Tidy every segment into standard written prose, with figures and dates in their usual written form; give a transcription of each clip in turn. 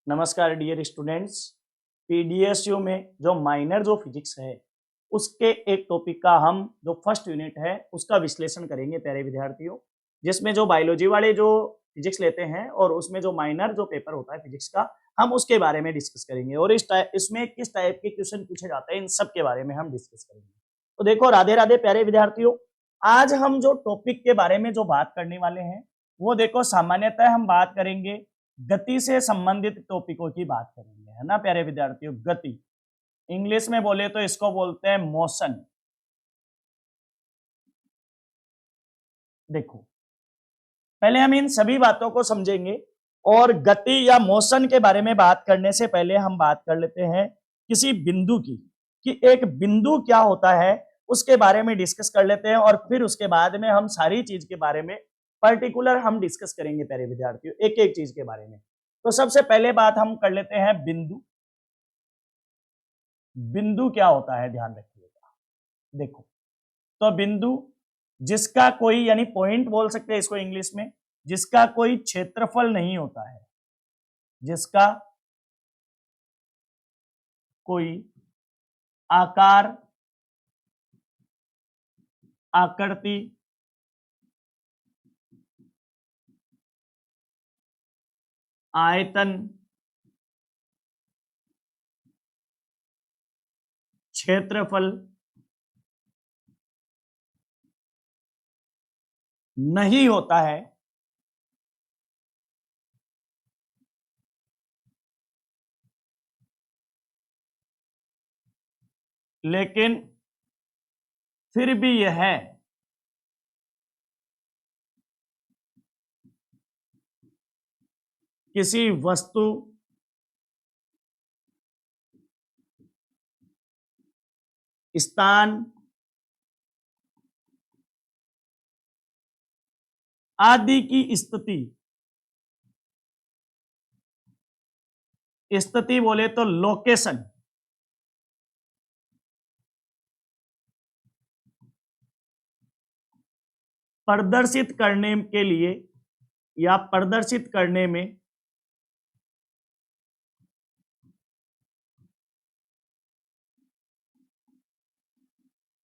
नमस्कार dear students. पीडीएसयू में जो माइनर जो फिजिक्स है उसके एक टॉपिक का हम जो फर्स्ट यूनिट है उसका विश्लेषण करेंगे प्यारे विद्यार्थियों, जिसमें जो बायोलॉजी वाले जो फिजिक्स लेते हैं और उसमें जो माइनर जो पेपर होता है फिजिक्स का हम उसके बारे में डिस्कस करेंगे और इसमें किस टाइप के क्वेश्चन पूछे जाते हैं इन सब के बारे में हम डिस्कस करेंगे। तो देखो राधे राधे प्यारे विद्यार्थियों, आज हम जो टॉपिक के बारे में जो बात करने वाले हैं वो देखो सामान्यतः हम बात करेंगे गति से संबंधित टॉपिकों की बात करेंगे, है ना प्यारे विद्यार्थियों। गति इंग्लिश में बोले तो इसको बोलते हैं मोशन। देखो पहले हम इन सभी बातों को समझेंगे और गति या मोशन के बारे में बात करने से पहले हम बात कर लेते हैं किसी बिंदु की, कि एक बिंदु क्या होता है उसके बारे में डिस्कस कर लेते हैं और फिर उसके बाद में हम सारी चीज के बारे में पर्टिकुलर हम डिस्कस करेंगे प्यारे विद्यार्थियों, एक एक चीज के बारे में। तो सबसे पहले बात हम कर लेते हैं बिंदु। बिंदु क्या होता है ध्यान रखिएगा। देखो तो बिंदु जिसका कोई यानी पॉइंट बोल सकते हैं इसको इंग्लिश में, जिसका कोई क्षेत्रफल नहीं होता है, जिसका कोई आकार, आकृति, आयतन, क्षेत्रफल नहीं होता है, लेकिन फिर भी यह किसी वस्तु, स्थान आदि की स्थिति बोले तो लोकेशन प्रदर्शित करने के लिए या प्रदर्शित करने में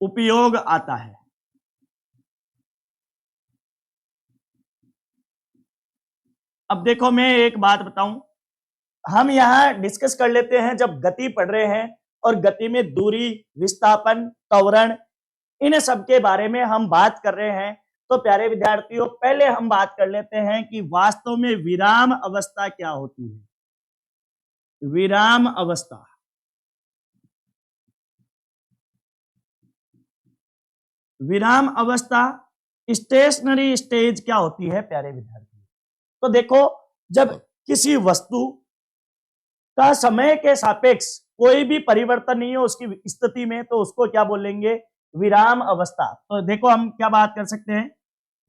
उपयोग आता है। अब देखो मैं एक बात बताऊं, हम यहां डिस्कस कर लेते हैं जब गति पढ़ रहे हैं और गति में दूरी, विस्थापन, त्वरण, इन सब के बारे में हम बात कर रहे हैं। तो प्यारे विद्यार्थियों पहले हम बात कर लेते हैं कि वास्तव में विराम अवस्था क्या होती है। विराम अवस्था, विराम अवस्था स्टेशनरी स्टेज क्या होती है प्यारे विद्यार्थियों। तो देखो जब किसी वस्तु का समय के सापेक्ष कोई भी परिवर्तन नहीं हो उसकी स्थिति में, तो उसको क्या बोलेंगे, विराम अवस्था। तो देखो हम क्या बात कर सकते हैं,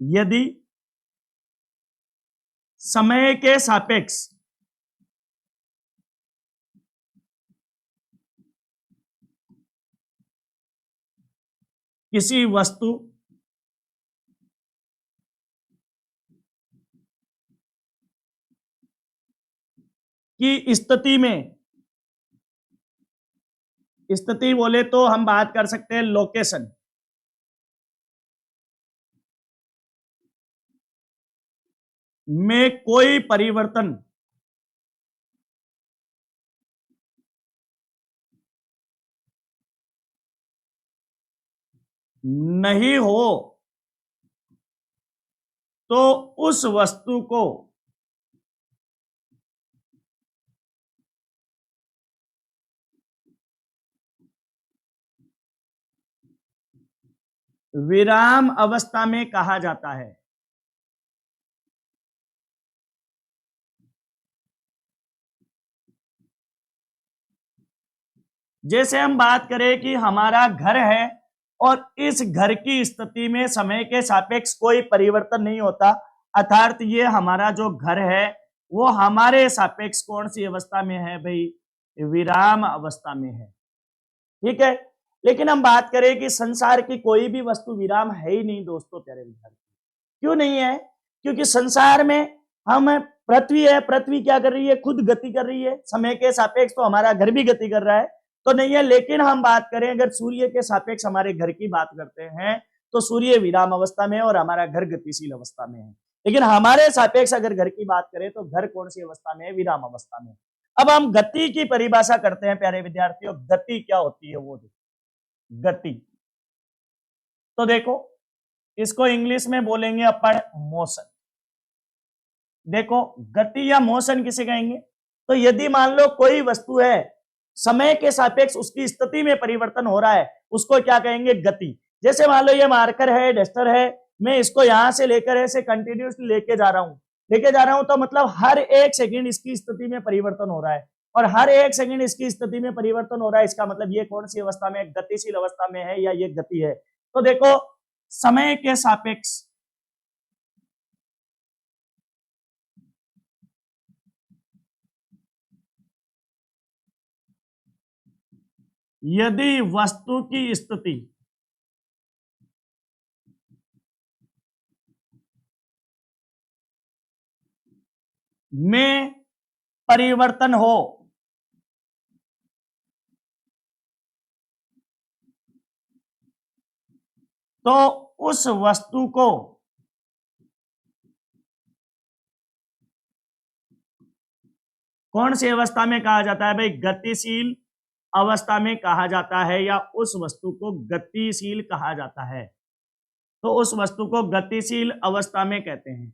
यदि समय के सापेक्ष किसी वस्तु की स्थिति बोले तो हम बात कर सकते हैं लोकेशन, में कोई परिवर्तन नहीं हो तो उस वस्तु को विराम अवस्था में कहा जाता है। जैसे हम बात करें कि हमारा घर है और इस घर की स्थिति में समय के सापेक्ष कोई परिवर्तन नहीं होता, अर्थात ये हमारा जो घर है वो हमारे सापेक्ष कौन सी अवस्था में है भाई, विराम अवस्था में है। ठीक है, लेकिन हम बात करें कि संसार की कोई भी वस्तु विराम है ही नहीं दोस्तों प्यारे विद्यार्थी। क्यों नहीं है, क्योंकि संसार में हम पृथ्वी है, पृथ्वी क्या कर रही है, खुद गति कर रही है समय के सापेक्ष, तो हमारा घर भी गति कर रहा है तो नहीं है। लेकिन हम बात करें अगर सूर्य के सापेक्ष हमारे घर की बात करते हैं तो सूर्य विराम अवस्था में है और हमारा घर गतिशील अवस्था में है। लेकिन हमारे सापेक्ष अगर घर की बात करें तो घर कौन सी अवस्था में है, विराम अवस्था में। अब हम गति की परिभाषा करते हैं प्यारे विद्यार्थियों, गति क्या होती है वो देखो। गति तो देखो इसको इंग्लिश में बोलेंगे अपन मोशन। देखो गति या मोशन किसे कहेंगे, तो यदि मान लो कोई वस्तु है समय के सापेक्ष उसकी स्थिति में परिवर्तन हो रहा है उसको क्या कहेंगे, गति। जैसे मान लो ये मार्कर है, डस्टर है, मैं इसको यहां से लेकर ऐसे कंटिन्यूसली लेके जा रहा हूं तो मतलब हर एक सेकंड इसकी स्थिति में परिवर्तन हो रहा है और हर एक सेकंड इसकी स्थिति में परिवर्तन हो रहा है, इसका मतलब ये कौन सी अवस्था में, गतिशील अवस्था में है या ये गति है। तो देखो समय के सापेक्ष यदि वस्तु की स्थिति में परिवर्तन हो तो उस वस्तु को कौन सी अवस्था में कहा जाता है भाई, गतिशील अवस्था में कहा जाता है या उस वस्तु को गतिशील कहा जाता है। तो उस वस्तु को गतिशील अवस्था में कहते हैं।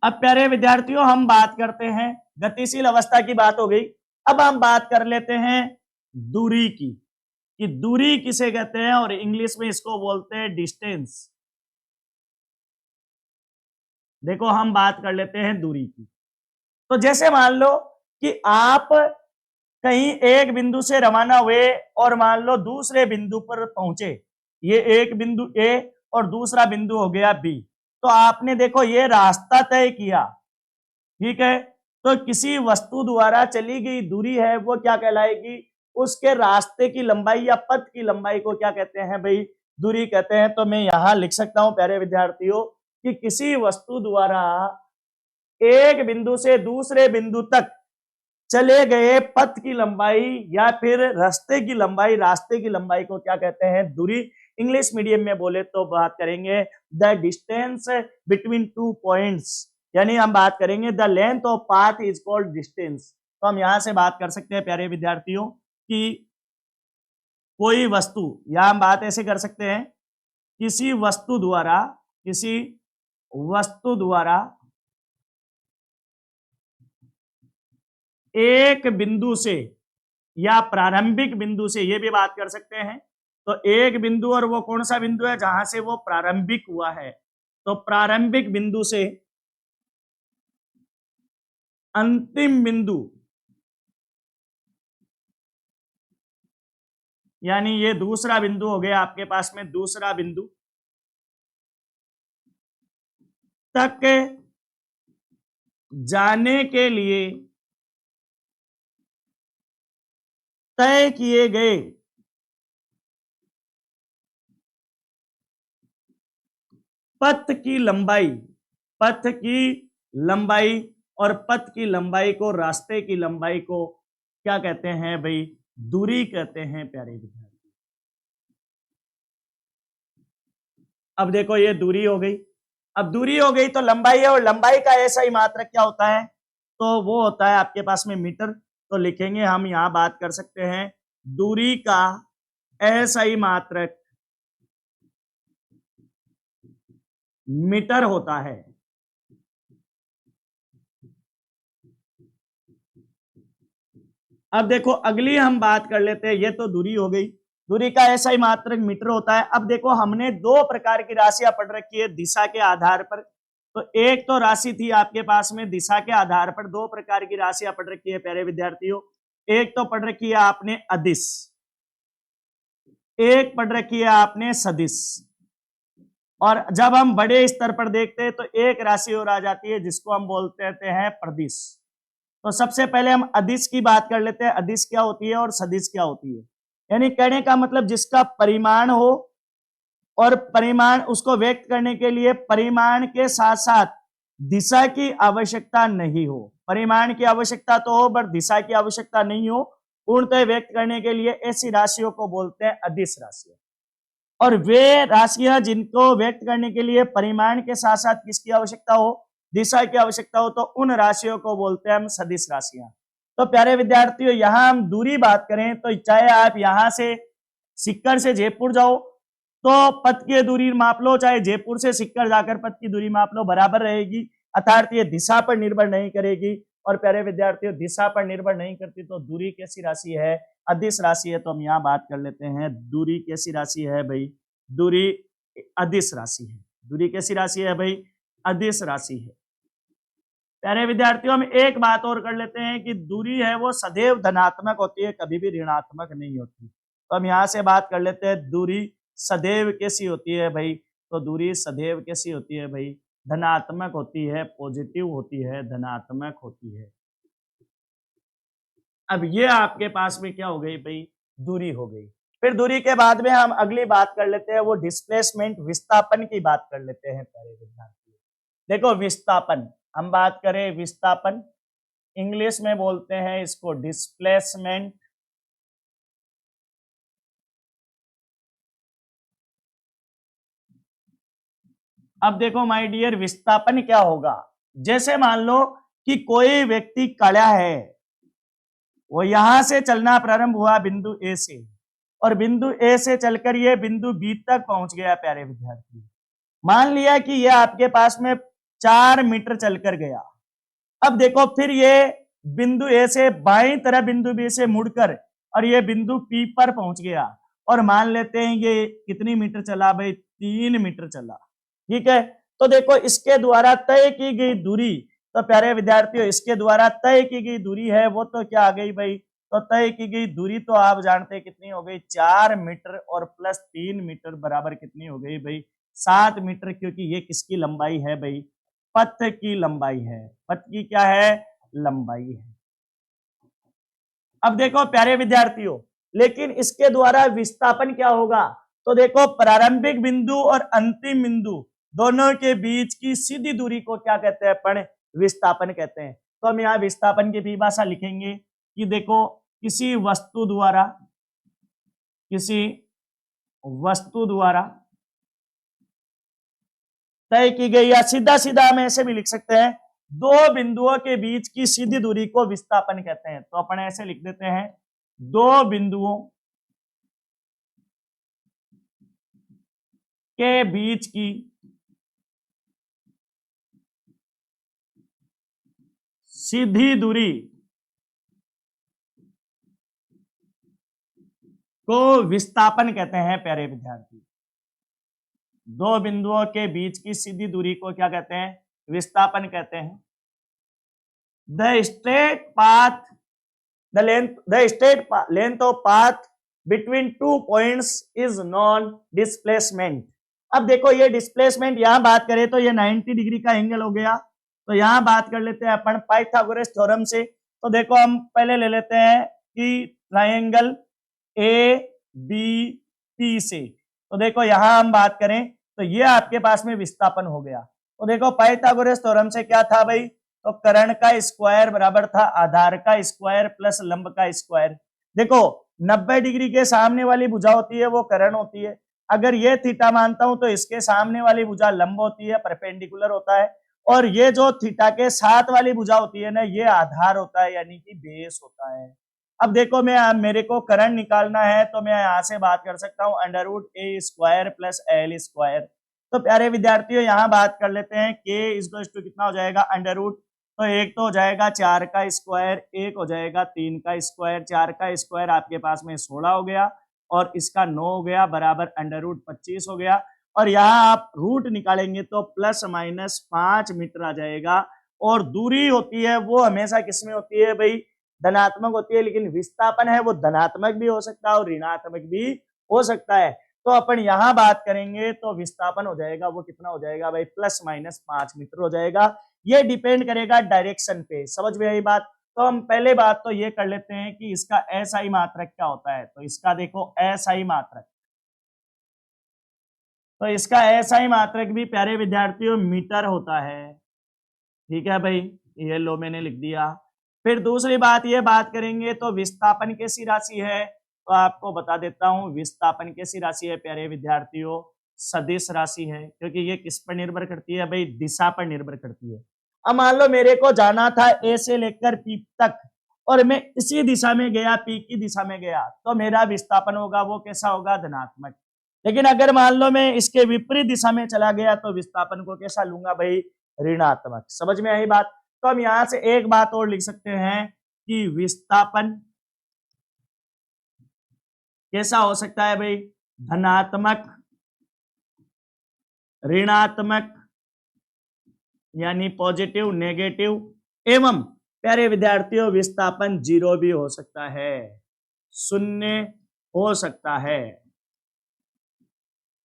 अब प्यारे विद्यार्थियों हम बात करते हैं, गतिशील अवस्था की बात हो गई, अब हम बात कर लेते हैं दूरी की, कि दूरी किसे कहते हैं और इंग्लिश में इसको बोलते हैं डिस्टेंस। देखो हम बात कर लेते हैं दूरी की। तो जैसे मान लो कि आप कहीं एक बिंदु से रवाना हुए और मान लो दूसरे बिंदु पर पहुंचे, ये एक बिंदु ए और दूसरा बिंदु हो गया बी, तो आपने देखो ये रास्ता तय किया, ठीक है, तो किसी वस्तु द्वारा चली गई दूरी है वो क्या कहलाएगी, उसके रास्ते की लंबाई या पथ की लंबाई को क्या कहते हैं भाई, दूरी कहते हैं। तो मैं यहां लिख सकता हूं प्यारे विद्यार्थियों कि किसी वस्तु द्वारा एक बिंदु से दूसरे बिंदु तक चले गए पथ की लंबाई या फिर रास्ते की लंबाई को क्या कहते हैं, दूरी। इंग्लिश मीडियम में बोले तो बात करेंगे the distance between two points, यानी हम बात करेंगे the length of path is called distance. तो हम यहां से बात कर सकते हैं प्यारे विद्यार्थियों कि कोई वस्तु, या हम बात ऐसे कर सकते हैं किसी वस्तु द्वारा एक बिंदु से या प्रारंभिक बिंदु से, ये भी बात कर सकते हैं, तो एक बिंदु और वो कौन सा बिंदु है जहां से वो प्रारंभिक हुआ है, तो प्रारंभिक बिंदु से अंतिम बिंदु, यानी ये दूसरा बिंदु हो गया आपके पास में, दूसरा बिंदु तक जाने के लिए तय किए गए पथ की लंबाई और पथ की लंबाई को, रास्ते की लंबाई को क्या कहते हैं भाई, दूरी कहते हैं प्यारे विद्यार्थी। अब देखो ये दूरी हो गई, अब दूरी हो गई तो लंबाई है, और लंबाई का ऐसा ही मात्रक क्या होता है, तो वो होता है आपके पास में मीटर। तो लिखेंगे हम, यहां बात कर सकते हैं दूरी का ऐसा ही मात्रक मीटर होता है। अब देखो अगली हम बात कर लेते हैं, ये तो दूरी हो गई, दूरी का ऐसा ही मात्रक मीटर होता है। अब देखो हमने दो प्रकार की राशियां पढ़ रखी है दिशा के आधार पर, तो एक तो राशि थी आपके पास में दिशा के आधार पर, दो प्रकार की राशियां पढ़ रखी है प्यारे विद्यार्थियों, एक तो पढ़ रखी है आपने अदिश, एक पढ़ रखी है आपने सदिश। और जब हम बड़े स्तर पर देखते हैं तो एक राशि और आ जाती है जिसको हम बोलते हैं प्रदिश। तो सबसे पहले हम अदिश की बात कर लेते हैं, अदिश क्या होती है और सदिश क्या होती है। यानी कहने का मतलब जिसका परिमाण हो और परिमाण उसको व्यक्त करने के लिए परिमाण के साथ साथ दिशा की आवश्यकता नहीं हो। परिमाण की आवश्यकता तो हो पर दिशा की आवश्यकता नहीं हो, पूर्णतः व्यक्त करने के लिए ऐसी राशियों को बोलते हैं अदिश राशियां। और वे राशियां जिनको व्यक्त करने के लिए परिमाण के साथ साथ किसकी आवश्यकता हो, दिशा की आवश्यकता हो, तो उन राशियों को बोलते हैं हम सदिश राशियां। तो प्यारे विद्यार्थियों, यहां हम दूरी बात करें तो चाहे आप यहां से सिक्कर से जयपुर जाओ तो पथ की दूरी माप लो, चाहे जयपुर से सिक्कर जाकर पथ की दूरी माप लो, बराबर रहेगी। अर्थात ये दिशा पर निर्भर नहीं करेगी। और प्यारे विद्यार्थियों, दिशा पर निर्भर नहीं करती तो दूरी कैसी राशि है, अदिश राशि है। तो हम यहाँ बात कर लेते हैं दूरी कैसी राशि है भाई, दूरी अदिश राशि है। दूरी कैसी राशि है भाई, अदिश राशि है। प्यारे विद्यार्थियों, हम एक बात और कर लेते हैं कि दूरी है वो सदैव धनात्मक होती है, कभी भी ऋणात्मक नहीं होती। तो हम यहाँ से बात कर लेते हैं दूरी सदैव कैसी होती है भाई, तो दूरी सदैव कैसी होती है भाई, धनात्मक होती है, पॉजिटिव होती है, धनात्मक होती है। अब ये आपके पास में क्या हो गई भाई, दूरी हो गई। फिर दूरी के बाद में हम अगली बात कर लेते हैं वो डिस्प्लेसमेंट, विस्थापन की बात कर लेते हैं प्यारे विद्यार्थी। देखो विस्थापन, हम बात करें विस्थापन, इंग्लिश में बोलते हैं इसको डिस्प्लेसमेंट। अब देखो माय डियर, विस्थापन क्या होगा, जैसे मान लो कि कोई व्यक्ति खड़ा है, वो यहां से चलना प्रारंभ हुआ बिंदु ए से, और बिंदु ए से चलकर ये बिंदु बी तक पहुंच गया। प्यारे विद्यार्थी, मान लिया कि ये आपके पास में 4 मीटर चलकर गया। अब देखो फिर ये बिंदु ए से बाईं तरफ बिंदु बी से मुड़कर और ये बिंदु पी पर पहुंच गया, और मान लेते हैं ये कितनी मीटर चला भाई, 3 मीटर चला। ठीक है, तो देखो इसके द्वारा तय की गई दूरी, तो प्यारे विद्यार्थियों इसके द्वारा तय की गई दूरी है वो तो क्या आ गई भाई, तो तय की गई दूरी तो आप जानते हैं कितनी हो गई, 4 मीटर और प्लस 3 मीटर बराबर कितनी हो गई भाई, 7 मीटर। क्योंकि ये किसकी लंबाई है भाई, पथ की लंबाई है। पथ की क्या है, लंबाई है। अब देखो प्यारे विद्यार्थियों, लेकिन इसके द्वारा विस्थापन क्या होगा, तो देखो प्रारंभिक बिंदु और अंतिम बिंदु दोनों के बीच की सीधी दूरी को क्या कहते हैं अपन, विस्थापन कहते हैं। तो हम यहाँ विस्थापन की परिभाषा लिखेंगे कि देखो किसी वस्तु द्वारा तय की गई, या सीधा सीधा हम ऐसे भी लिख सकते हैं, दो बिंदुओं के बीच की सीधी दूरी को विस्थापन कहते हैं। तो अपन ऐसे लिख देते हैं, दो बिंदुओं के बीच की सीधी दूरी को विस्थापन कहते हैं। प्यारे विद्यार्थी, दो बिंदुओं के बीच की सीधी दूरी को क्या कहते हैं, विस्थापन कहते हैं। The straight path, the straight length of path between two points is known displacement। अब देखो ये डिस्प्लेसमेंट यहां बात करें तो ये 90 डिग्री का एंगल हो गया। तो यहां बात कर लेते हैं अपन पाइथागोरस थ्योरम से। तो देखो हम पहले ले लेते हैं कि ट्रायंगल ए बी पी से। तो देखो यहां हम बात करें तो ये आपके पास में विस्थापन हो गया। तो देखो पाइथागोरस थ्योरम से क्या था भाई, तो कर्ण का स्क्वायर बराबर था आधार का स्क्वायर प्लस लंब का स्क्वायर। देखो 90 डिग्री के सामने वाली भुजा होती है वो कर्ण होती है। अगर ये थीटा मानता हूं तो इसके सामने वाली भुजा लंब होती है, परपेंडिकुलर होता है। और ये जो थीटा के साथ वाली भुजा होती है ना, ये आधार होता है, यानी कि बेस होता है। अब देखो मेरे को कर्ण निकालना है तो मैं यहाँ से बात कर सकता हूँ अंडर रूट ए स्क्वायर प्लस एल स्क्वायर। तो प्यारे विद्यार्थियों यहाँ बात कर लेते हैं के इज टू कितना हो जाएगा अंडर रूट, तो एक तो हो जाएगा 4 का स्क्वायर, एक हो जाएगा 3 का स्क्वायर। 4 का स्क्वायर आपके पास में 16 हो गया और इसका 9 हो गया, बराबर अंडर रूट 25 हो गया। और यहाँ आप रूट निकालेंगे तो प्लस माइनस 5 मीटर आ जाएगा। और दूरी होती है वो हमेशा किसमें होती है भाई, धनात्मक होती है। लेकिन विस्थापन है वो धनात्मक भी हो सकता है और ऋणात्मक भी हो सकता है। तो अपन यहां बात करेंगे तो विस्थापन हो जाएगा वो कितना हो जाएगा भाई, प्लस माइनस 5 मीटर हो जाएगा। ये डिपेंड करेगा डायरेक्शन पे, समझ में आई बात। तो हम पहले बात तो ये कर लेते हैं कि इसका एसआई मात्रक क्या होता है। तो इसका देखो एसआई मात्रक, तो इसका एसआई मात्रक भी प्यारे विद्यार्थियों मीटर होता है। ठीक है भाई, ये लो मैंने लिख दिया। फिर दूसरी बात ये बात करेंगे तो विस्थापन कैसी राशि है, तो आपको बता देता हूं विस्थापन कैसी राशि है प्यारे विद्यार्थियों, सदिश राशि है, क्योंकि ये किस पर निर्भर करती है भाई, दिशा पर निर्भर करती है। अब मान लो मेरे को जाना था ए से लेकर पी तक और मैं इसी दिशा में गया, पी की दिशा में गया, तो मेरा विस्थापन होगा वो कैसा होगा, धनात्मक। लेकिन अगर मान लो मैं इसके विपरीत दिशा में चला गया तो विस्थापन को कैसा लूंगा भाई, ऋणात्मक। समझ में आई बात। तो हम यहां से एक बात और लिख सकते हैं कि विस्थापन कैसा हो सकता है भाई, धनात्मक, ऋणात्मक यानी पॉजिटिव, नेगेटिव, एवं प्यारे विद्यार्थियों विस्थापन जीरो भी हो सकता है, शून्य हो सकता है।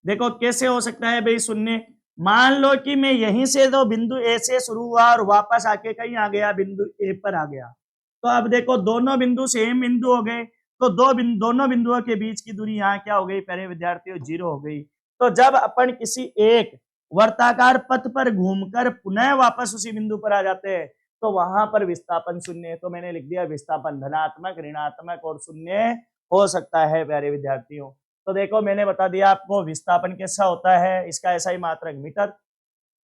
देखो कैसे हो सकता है भाई शून्य, मान लो कि मैं यहीं से तो बिंदु ए से शुरू हुआ और वापस आके कहीं आ गया, बिंदु ए पर आ गया, तो अब देखो दोनों बिंदु सेम बिंदु हो गए, तो दोनों बिंदुओं के बीच की दूरी यहाँ क्या हो गई प्यारे विद्यार्थियों, जीरो हो गई। तो जब अपन किसी एक वर्ताकार पथ पर घूमकर पुनः वापस उसी बिंदु पर आ जाते हैं तो वहां पर विस्थापन शून्य है। तो मैंने लिख दिया विस्थापन धनात्मक, ऋणात्मक और शून्य हो सकता है प्यारे विद्यार्थियों। तो देखो मैंने बता दिया आपको विस्थापन कैसा होता है, इसका एसआई मात्रक मीटर,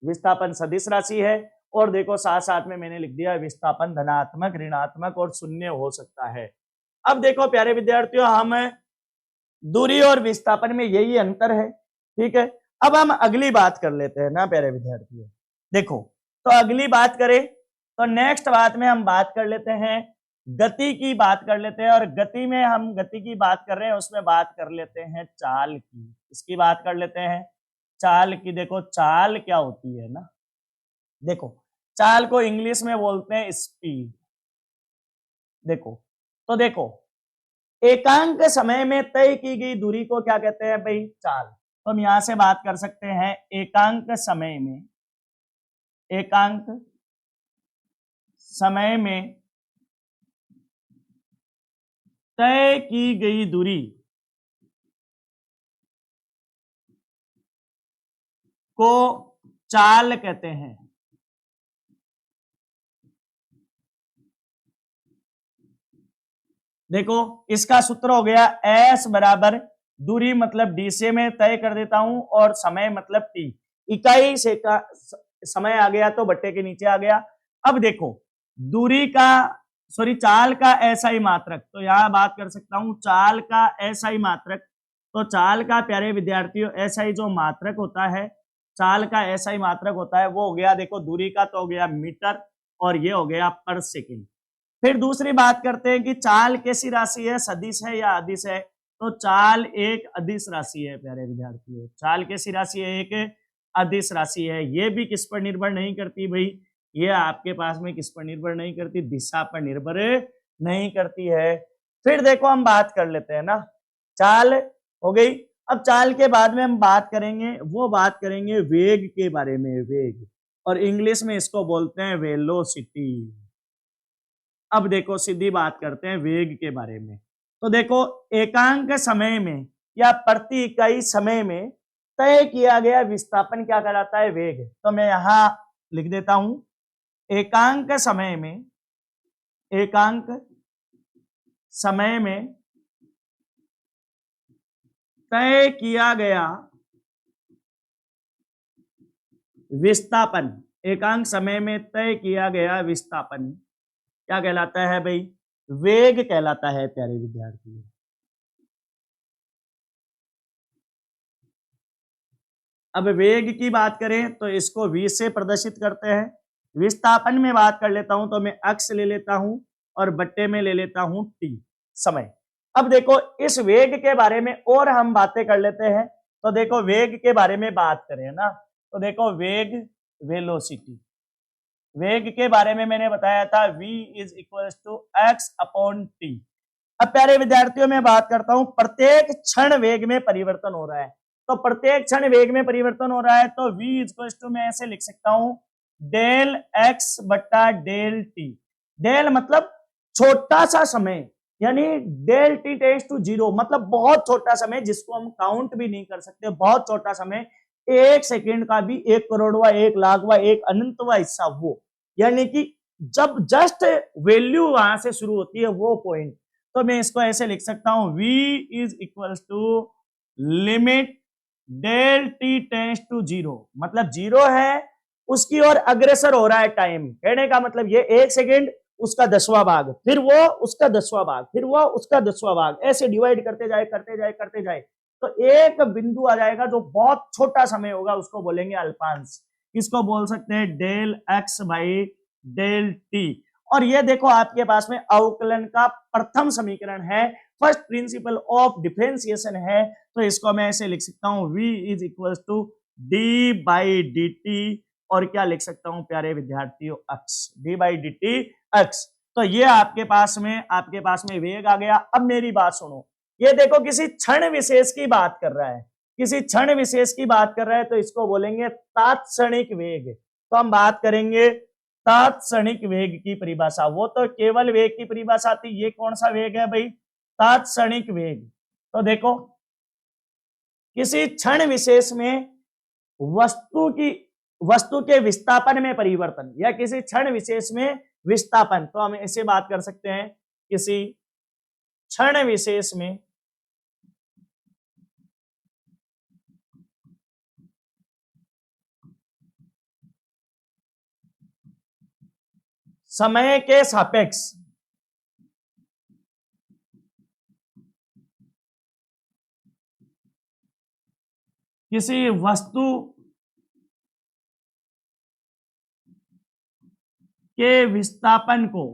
विस्थापन सदिश राशि है, और देखो साथ साथ में मैंने लिख दिया विस्थापन धनात्मक, ऋणात्मक और शून्य हो सकता है। अब देखो प्यारे विद्यार्थियों हम दूरी और विस्थापन में यही अंतर है, ठीक है। अब हम अगली बात कर लेते हैं ना प्यारे विद्यार्थियों। देखो तो अगली बात करें तो नेक्स्ट बात में हम बात कर लेते हैं गति की, बात कर लेते हैं, और गति में हम गति की बात कर रहे हैं उसमें बात कर लेते हैं चाल की, इसकी बात कर लेते हैं चाल की। देखो चाल क्या होती है ना, देखो चाल को इंग्लिश में बोलते हैं स्पीड। देखो तो देखो एकांक समय में तय की गई दूरी को क्या कहते हैं भाई, चाल। तो हम यहां से बात कर सकते हैं एकांक समय में, एकांक समय में तय की गई दूरी को चाल कहते हैं। देखो इसका सूत्र हो गया S बराबर दूरी मतलब डी से में तय कर देता हूं और समय मतलब टी, इकाई से का समय आ गया तो बट्टे के नीचे आ गया। अब देखो दूरी का चाल का एसआई मात्रक, तो यहां बात कर सकता हूं चाल का एसआई मात्रक। तो चाल का प्यारे विद्यार्थियों एसआई जो मात्रक होता है, चाल का एसआई मात्रक होता है वो हो गया, देखो दूरी का तो हो गया मीटर और ये हो गया पर सेकेंड। फिर दूसरी बात करते हैं कि चाल कैसी राशि है, सदिश है या अदिश है। तो चाल एक अदिश राशि है प्यारे विद्यार्थियों, चाल कैसी राशि है, एक अदिश राशि है। ये भी किस पर निर्भर नहीं करती भाई, ये आपके पास में किस पर निर्भर नहीं करती, दिशा पर निर्भर नहीं करती है। फिर देखो हम बात कर लेते हैं ना, चाल हो गई। अब चाल के बाद में हम बात करेंगे, वो बात करेंगे वेग के बारे में, वेग, और इंग्लिश में इसको बोलते हैं वेलोसिटी। अब देखो सीधी बात करते हैं वेग के बारे में। तो देखो एकांक समय में या प्रति इकाई समय में तय किया गया विस्थापन क्या कहलाता है, वेग। तो मैं यहां लिख देता हूं एकांक समय में, एकांक समय में तय किया गया विस्थापन, एकांक समय में तय किया गया विस्थापन क्या कहलाता है भाई, वेग कहलाता है प्यारे विद्यार्थी। अब वेग की बात करें तो इसको v से प्रदर्शित करते हैं। विस्थापन में बात कर लेता हूं तो मैं अक्ष ले लेता हूं और बट्टे में ले लेता हूं t, समय। अब देखो इस वेग के बारे में और हम बातें कर लेते हैं। तो देखो वेग के बारे में बात करें ना, तो देखो वेग, वेलोसिटी, वेग के बारे में मैंने बताया था v is equal to x upon t. अब प्यारे विद्यार्थियों में बात करता हूं प्रत्येक क्षण वेग में परिवर्तन हो रहा है, तो प्रत्येक क्षण वेग में परिवर्तन हो रहा है तो v इक्वल टू मैं ऐसे लिख सकता हूं डेल एक्स बट्टा डेल टी। डेल मतलब छोटा सा समय यानी del T tends to zero, मतलब बहुत छोटा समय जिसको हम काउंट भी नहीं कर सकते, बहुत छोटा समय, 1 सेकेंड का भी 1 करोड़वा, 1 लाखवा, 1 अनंतवा हिस्सा वो, यानी कि जब जस्ट वैल्यू वहां से शुरू होती है वो पॉइंट। तो मैं इसको ऐसे लिख सकता हूं, v is equals to limit del T tends to zero, मतलब जीरो है उसकी ओर अग्रसर हो रहा है टाइम, कहने का मतलब ये 1 सेकेंड, उसका 10वां भाग, फिर वो उसका 10वां भाग, फिर वो उसका 10वां भाग, ऐसे डिवाइड करते जाए करते जाए करते जाए, तो एक बिंदु आ जाएगा जो बहुत छोटा समय होगा, उसको बोलेंगे अल्पांश। इसको बोल सकते हैं del x by del T. और ये देखो आपके पास में अवकलन का प्रथम समीकरण है, फर्स्ट प्रिंसिपल ऑफ डिफरेंशिएशन है, तो इसको मैं ऐसे लिख सकता हूं, v is equal to d by d t, और क्या लिख सकता हूं प्यारे विद्यार्थियों, x, d by d t x। तो ये आपके पास में वेग आ गया। अब मेरी बात सुनो, ये देखो किसी क्षण विशेष की बात कर रहा है, किसी क्षण विशेष की बात कर रहा है, तो इसको बोलेंगे तात्क्षणिक वेग। तो हम बात करेंगे तात्क्षणिक वेग की परिभाषा, वो तो केवल वेग की परिभाषा आती, ये कौन सा वेग है भाई, तात्क्षणिक वेग। तो देखो किसी क्षण विशेष में वस्तु के विस्थापन में परिवर्तन, या किसी क्षण विशेष में विस्थापन, तो हम ऐसे बात कर सकते हैं, किसी क्षण विशेष में समय के सापेक्ष किसी वस्तु के विस्थापन को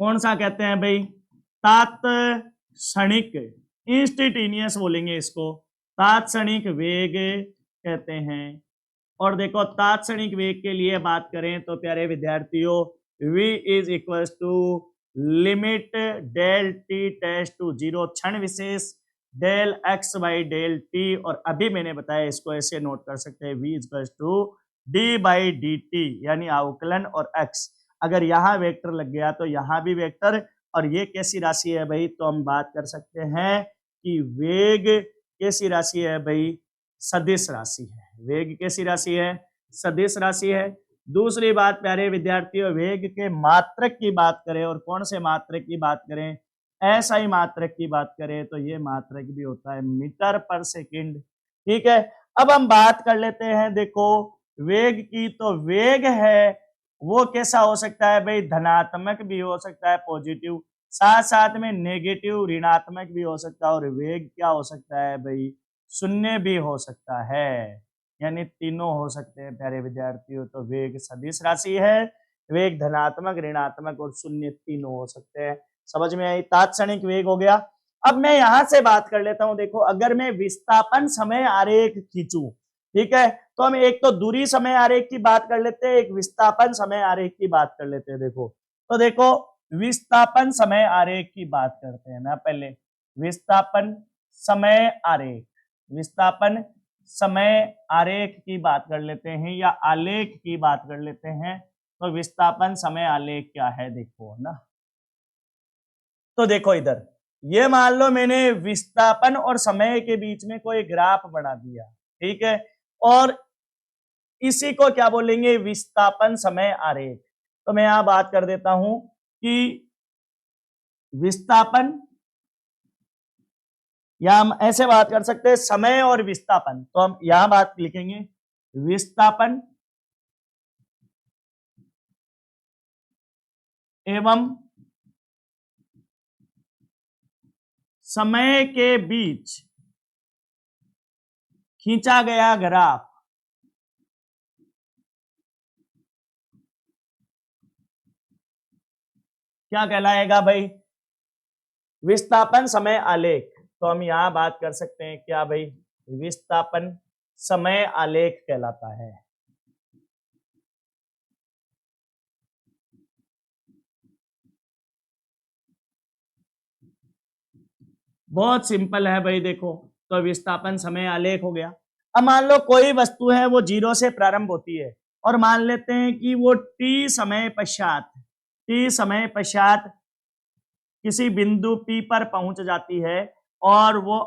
कौन सा कहते हैं भाई, तात्क्षणिक, इंस्टेंटेनियस बोलेंगे इसको, तात्क्षणिक वेग कहते हैं। और देखो तात्क्षणिक वेग के लिए बात करें तो प्यारे विद्यार्थियों, v is equal to limit del T tends to zero, क्षण विशेष del x by del T, और अभी मैंने बताया इसको ऐसे नोट कर सकते हैं, v is equal to d by d t, यानी अवकलन और x। अगर यहाँ वेक्टर लग गया तो यहाँ भी वेक्टर, और ये कैसी राशि है भाई, तो हम बात कर सकते हैं कि वेग कैसी राशि है भाई, सदिश राशि है। वेग कैसी राशि है, सदिश राशि है। दूसरी बात प्यारे विद्यार्थियों, वेग के मात्रक की बात करें, और कौन से मात्रक की बात करें, ऐसा ही मात्रक की बात करें तो ये मात्रक भी होता है मीटर पर सेकंड, ठीक है। अब हम बात कर लेते हैं देखो वेग की, तो वेग है वो कैसा हो सकता है भाई, धनात्मक भी हो सकता है, पॉजिटिव, साथ साथ में नेगेटिव ऋणात्मक भी हो सकता है, और वेग क्या हो सकता है भाई, शून्य भी हो सकता है, यानी तीनों हो सकते हैं प्यारे विद्यार्थियों। तो वेग सदिश राशि है, वेग धनात्मक, ऋणात्मक और शून्य तीनों हो सकते हैं। समझ में आई, तात्क्षणिक वेग हो गया। अब मैं यहां से बात कर लेता हूं, देखो अगर मैं विस्थापन समय आरेख खींचूं, ठीक है, तो हम एक तो दूरी समय आरेख की बात कर लेते हैं, एक विस्थापन समय आरेख की बात कर लेते हैं। देखो तो देखो विस्थापन समय आरेख की बात करते हैं ना, पहले विस्थापन समय आरेख, विस्थापन समय आरेख की बात कर लेते हैं, या आलेख की बात कर लेते हैं। तो विस्थापन समय आलेख क्या है देखो ना, तो देखो इधर ये मान लो मैंने विस्थापन और समय के बीच में कोई ग्राफ बना दिया, ठीक है, और इसी को क्या बोलेंगे, विस्थापन समय आरेख। तो मैं यहां बात कर देता हूं कि विस्थापन, या हम ऐसे बात कर सकते हैं समय और विस्थापन, तो हम यहां बात लिखेंगे विस्थापन एवं समय के बीच खींचा गया ग्राफ क्या कहलाएगा भाई, विस्थापन समय आलेख। तो हम यहां बात कर सकते हैं क्या भाई, विस्थापन समय आलेख कहलाता है। बहुत सिंपल है भाई, देखो तो विस्थापन समय आलेख हो गया। अब मान लो कोई वस्तु है वो जीरो से प्रारंभ होती है और मान लेते हैं कि वो टी समय पश्चात किसी बिंदु P पर पहुंच जाती है और वो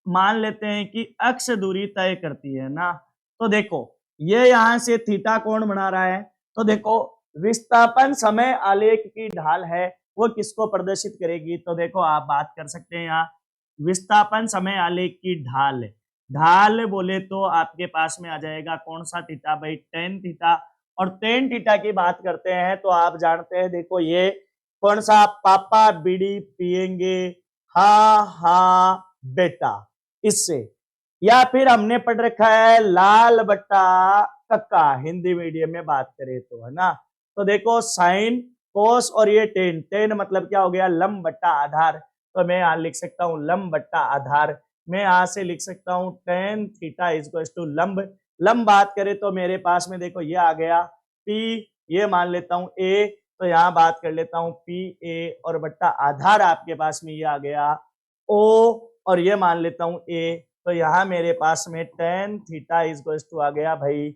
मान लेते हैं कि अक्ष दूरी तय करती है ना। तो देखो ये यहां से थीटा कोण बना रहा है, तो देखो विस्थापन समय आलेख की ढाल है वो किसको प्रदर्शित करेगी, तो देखो आप बात कर सकते हैं यहाँ विस्थापन समय आलेख की ढाल बोले तो आपके पास में आ जाएगा कौन सा थीटा भाई, टेन थीटा। और टेन थीटा की बात करते हैं तो आप जानते हैं देखो ये कौन सा, पापा बीड़ी पिएंगे हा बेटा, इससे, या फिर हमने पढ़ रखा है लाल बट्टा कक्का हिंदी मीडियम में बात करें तो, है ना। तो देखो साइन कोस और ये टेन मतलब क्या हो गया, लंब बट्टा आधार। तो मैं यहाँ लिख सकता हूँ लंब बट्टा आधार, मैं यहाँ से लिख सकता हूँ टेन थीटा इक्वल टू लंब बात करें तो मेरे पास में देखो ये आ गया पी, ये मान लेता हूँ ए, तो यहाँ बात कर लेता हूँ पी ए और बट्टा आधार आपके पास में ये आ गया ओ, और ये मान लेता हूँ ए, तो यहाँ मेरे पास में टेन थीटा इक्वल टू आ गया भाई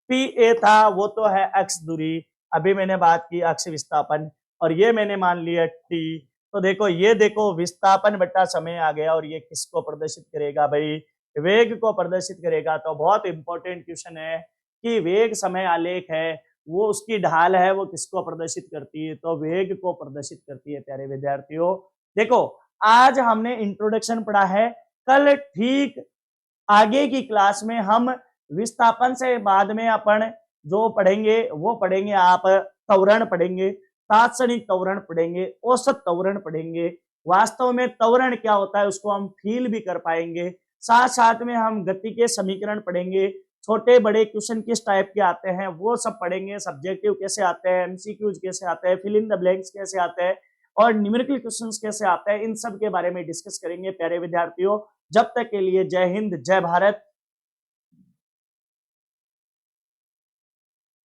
पी ए था वो तो है अक्ष दूरी, अभी मैंने बात की अक्ष विस्थापन, और ये मैंने मान लिया टी। तो देखो ये देखो विस्थापन बट्टा समय आ गया और ये किसको प्रदर्शित करेगा भाई, वेग को प्रदर्शित करेगा। तो बहुत इंपॉर्टेंट क्वेश्चन है कि वेग समय आलेख है वो उसकी ढाल है वो किसको प्रदर्शित करती है, तो वेग को प्रदर्शित करती है। प्यारे विद्यार्थियों देखो आज हमने इंट्रोडक्शन पढ़ा है, कल ठीक आगे की क्लास में हम विस्थापन से बाद में अपन जो पढ़ेंगे वो पढ़ेंगे, आप त्वरण पढ़ेंगे, तात्क्षणिक त्वरण पढ़ेंगे, औसत त्वरण पढ़ेंगे। वास्तव में त्वरण क्या होता है उसको हम फील भी कर पाएंगे, साथ साथ में हम गति के समीकरण पढ़ेंगे, छोटे बड़े क्वेश्चन किस टाइप के आते हैं वो सब पढ़ेंगे, सब्जेक्टिव कैसे आते हैं, एमसीक्यूज कैसे आते हैं, फिल इन द ब्लैंक्स कैसे आते हैं और न्यूमेरिकल क्वेश्चंस कैसे आते हैं, इन सब के बारे में डिस्कस करेंगे। प्यारे विद्यार्थियों जब तक के लिए जय हिंद जय भारत,